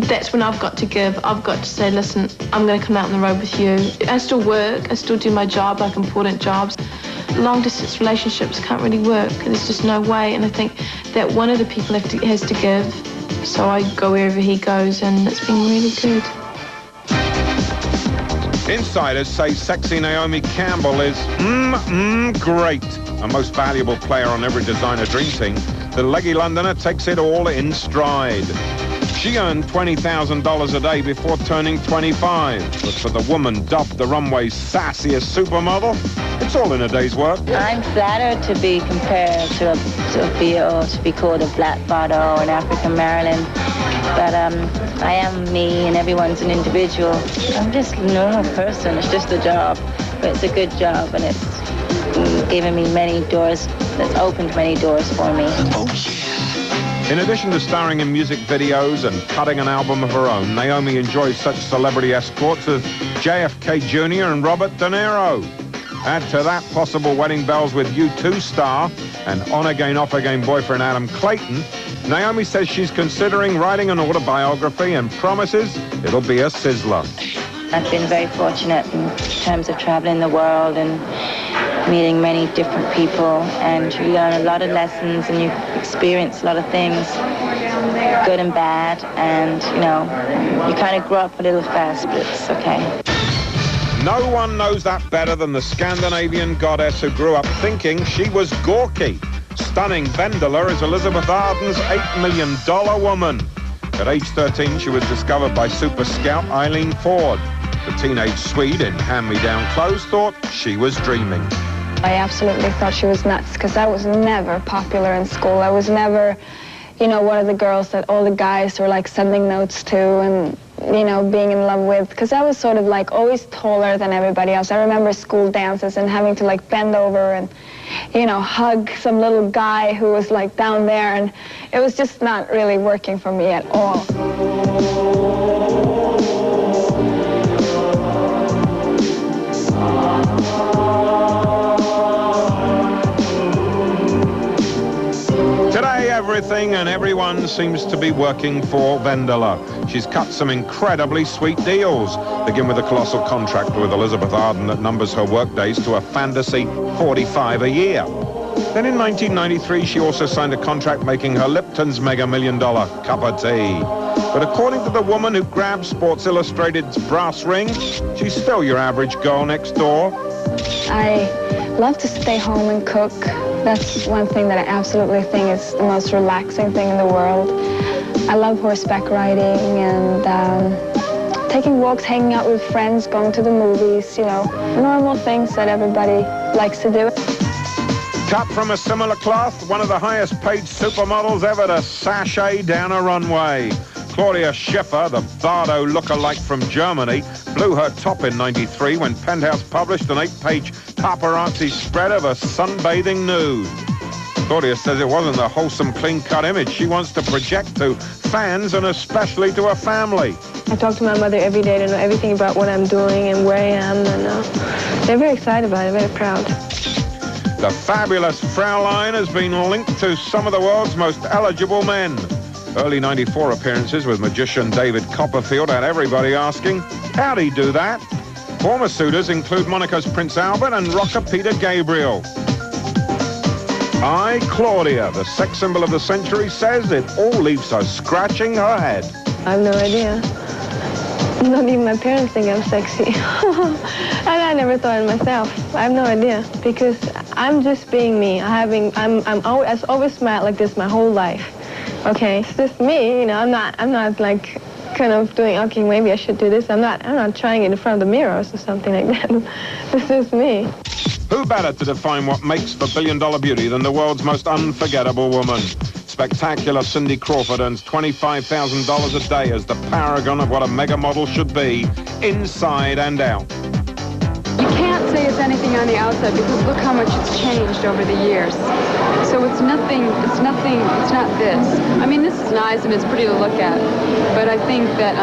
that's when I've got to give. I've got to say, listen, I'm going to come out on the road with you. I still work. I still do my job, like important jobs. Long-distance relationships can't really work. There's just no way. And I think that one of the people has to give. So I go wherever he goes, and it's been really good. Insiders say sexy Naomi Campbell is great. A most valuable player on every designer dream team, the leggy Londoner takes it all in stride. She earned $20,000 a day before turning 25. But for the woman dubbed the runway's sassiest supermodel, it's all in a day's work. I'm flattered to be compared to to be called a black model in African Maryland. But I am me, and everyone's an individual. I'm just a normal person. It's just a job, but it's a good job, and it's given me many doors. That's opened many doors for me. Oh, yeah. In addition to starring in music videos and cutting an album of her own, Naomi enjoys such celebrity escorts as JFK Jr. and Robert De Niro. Add to that possible wedding bells with U2 star and on-again, off-again boyfriend Adam Clayton, Naomi says she's considering writing an autobiography and promises it'll be a sizzler. I've been very fortunate in terms of traveling the world and meeting many different people, and you learn a lot of lessons and you experience a lot of things, good and bad, and you kind of grow up a little fast, but it's okay. No one knows that better than the Scandinavian goddess who grew up thinking she was gawky. Stunning Vendela is Elizabeth Arden's $8 million woman. At age 13, she was discovered by super scout Eileen Ford. The teenage Swede in hand-me-down clothes thought she was dreaming. I absolutely thought she was nuts because I was never popular in school. I was never, one of the girls that all the guys were like sending notes to and, being in love with, because I was sort of like always taller than everybody else. I remember school dances and having to like bend over and, hug some little guy who was like down there, and it was just not really working for me at all. Everything and everyone seems to be working for Vendela. She's cut some incredibly sweet deals. Begin with a colossal contract with Elizabeth Arden that numbers her workdays to a fantasy 45 a year. Then in 1993, she also signed a contract making her Lipton's mega $1 million cup of tea. But according to the woman who grabbed Sports Illustrated's brass ring, she's still your average girl next door. I love to stay home and cook. That's one thing that I absolutely think is the most relaxing thing in the world. I love horseback riding and taking walks, hanging out with friends, going to the movies, normal things that everybody likes to do. Cut from a similar cloth, one of the highest paid supermodels ever to sashay down a runway. Claudia Schiffer, the Bardo lookalike from Germany, blew her top in '93 when Penthouse published an 8-page paparazzi spread of a sunbathing nude. Claudia says it wasn't the wholesome, clean-cut image she wants to project to fans and especially to her family. I talk to my mother every day to know everything about what I'm doing and where I am, and they're very excited about it, very proud. The fabulous Fraulein has been linked to some of the world's most eligible men. Early '94 appearances with magician David Copperfield had everybody asking, how'd he do that? Former suitors include Monica's Prince Albert and rocker Peter Gabriel. Claudia, the sex symbol of the century, says it all leaves her scratching her head. I have no idea. Not even my parents think I'm sexy. And I never thought it myself. I have no idea, because I'm just being me. I've always smiled like this my whole life. Okay, it's just me, I'm not like kind of doing, okay, maybe I should do this. I'm not trying it in front of the mirrors or something like that. This is me. Who better to define what makes the billion-dollar beauty than the world's most unforgettable woman? Spectacular Cindy Crawford earns $25,000 a day as the paragon of what a mega model should be, inside and out. You can't say it's anything on the outside because look how much it's changed over the years. So it's not this. I mean, this is nice and it's pretty to look at, but I think that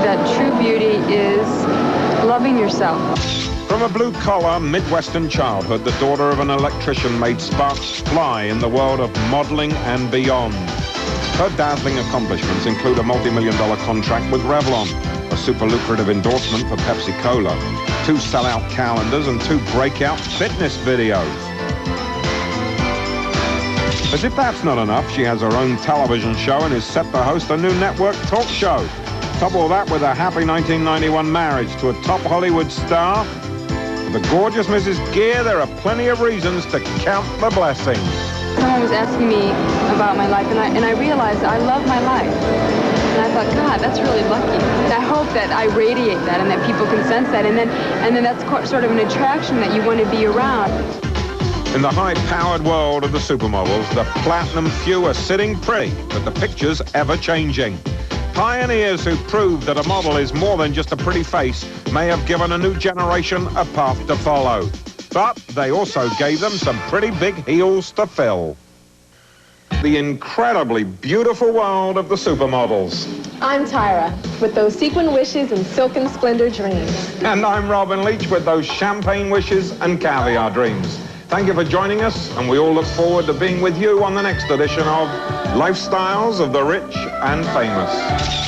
that true beauty is loving yourself. From a blue-collar, Midwestern childhood, the daughter of an electrician made sparks fly in the world of modeling and beyond. Her dazzling accomplishments include a multi-million-dollar contract with Revlon, a super lucrative endorsement for Pepsi-Cola, 2 sellout calendars, and 2 breakout fitness videos. As if that's not enough, she has her own television show and is set to host a new network talk show. Couple that with a happy 1991 marriage to a top Hollywood star. For the gorgeous Mrs. Gere, there are plenty of reasons to count the blessings. Someone was asking me about my life, and I realized I love my life. And I thought, God, that's really lucky. I hope that I radiate that and that people can sense that. And then that's sort of an attraction that you want to be around. In the high-powered world of the supermodels, the platinum few are sitting pretty, but the picture's ever-changing. Pioneers who proved that a model is more than just a pretty face may have given a new generation a path to follow. But they also gave them some pretty big heels to fill. The incredibly beautiful world of the supermodels. I'm Tyra, with those sequin wishes and silken splendor dreams. And I'm Robin Leach with those champagne wishes and caviar dreams. Thank you for joining us, and we all look forward to being with you on the next edition of Lifestyles of the Rich and Famous.